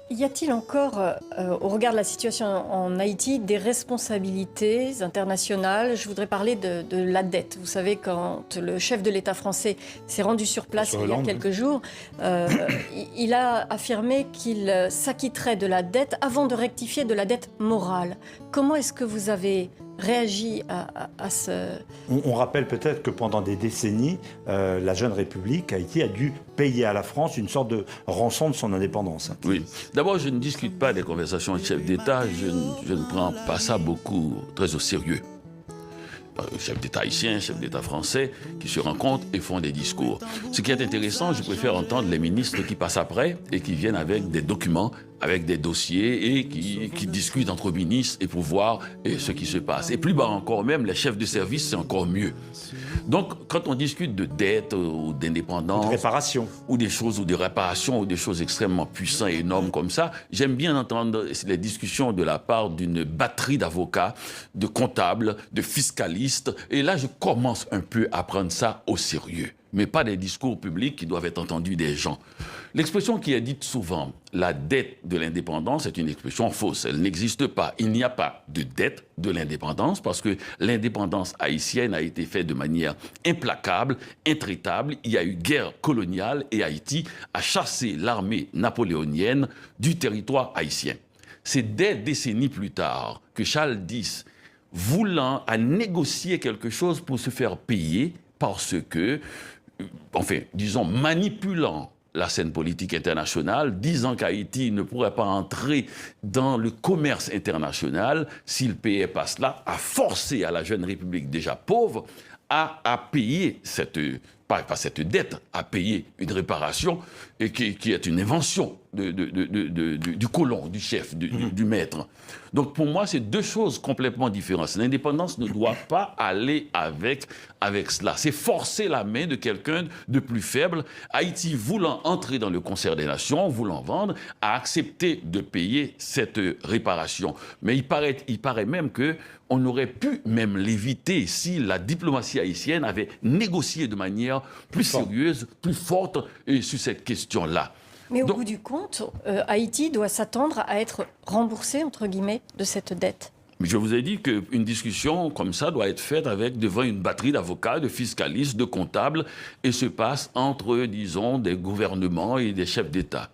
Y a-t-il encore, au regard de la situation en Haïti, des responsabilités internationales? Je voudrais parler de la dette. Vous savez, quand le chef de l'État français s'est rendu sur place François il y a Hollande, quelques jours, il a affirmé qu'il s'acquitterait de la dette avant de rectifier de la dette morale. Comment est-ce que vous avez réagi à ce... on rappelle peut-être que pendant des décennies, la jeune République, Haïti, a dû payer à la France une sorte de rançon de son indépendance. Oui. D'abord, je ne discute pas des conversations de chefs d'État. Je ne prends pas ça très au sérieux. Chef d'État haïtien, chef d'État français, qui se rencontrent et font des discours. Ce qui est intéressant, je préfère entendre les ministres qui passent après et qui viennent avec des documents, avec des dossiers et qui discutent entre ministres et pour voir ce qui se passe. Et plus bas encore même, les chefs de service, c'est encore mieux. Donc, quand on discute de dette ou d'indépendance... De réparation. Ou des choses, ou des réparations, ou des choses extrêmement puissantes et énormes comme ça, j'aime bien entendre les discussions de la part d'une batterie d'avocats, de comptables, de fiscalistes. Et là, je commence un peu à prendre ça au sérieux. Mais pas des discours publics qui doivent être entendus des gens. L'expression qui est dite souvent, la dette de l'indépendance, est une expression fausse. Elle n'existe pas. Il n'y a pas de dette de l'indépendance parce que l'indépendance haïtienne a été faite de manière implacable, intraitable. Il y a eu guerre coloniale et Haïti a chassé l'armée napoléonienne du territoire haïtien. C'est des décennies plus tard que Charles X, voulant à négocier quelque chose pour se faire payer parce que, enfin, disons, manipulant la scène politique internationale, disant qu'Haïti ne pourrait pas entrer dans le commerce international s'il payait pas cela, a forcé à la jeune République déjà pauvre à payer pas cette dette, à payer une réparation et qui est une invention du colon, du chef, du maître. Donc pour moi, c'est deux choses complètement différentes. L'indépendance ne doit pas aller avec cela. C'est forcer la main de quelqu'un de plus faible. Haïti, voulant entrer dans le concert des nations, voulant vendre, a accepté de payer cette réparation. Mais il paraît même qu'on aurait pu même l'éviter si la diplomatie haïtienne avait négocié de manière plus sérieuse, plus forte sur cette question-là. Mais au bout du compte, Haïti doit s'attendre à être remboursé, entre guillemets, de cette dette. Mais je vous ai dit qu'une discussion comme ça doit être faite devant une batterie d'avocats, de fiscalistes, de comptables, et se passe entre, disons, des gouvernements et des chefs d'État.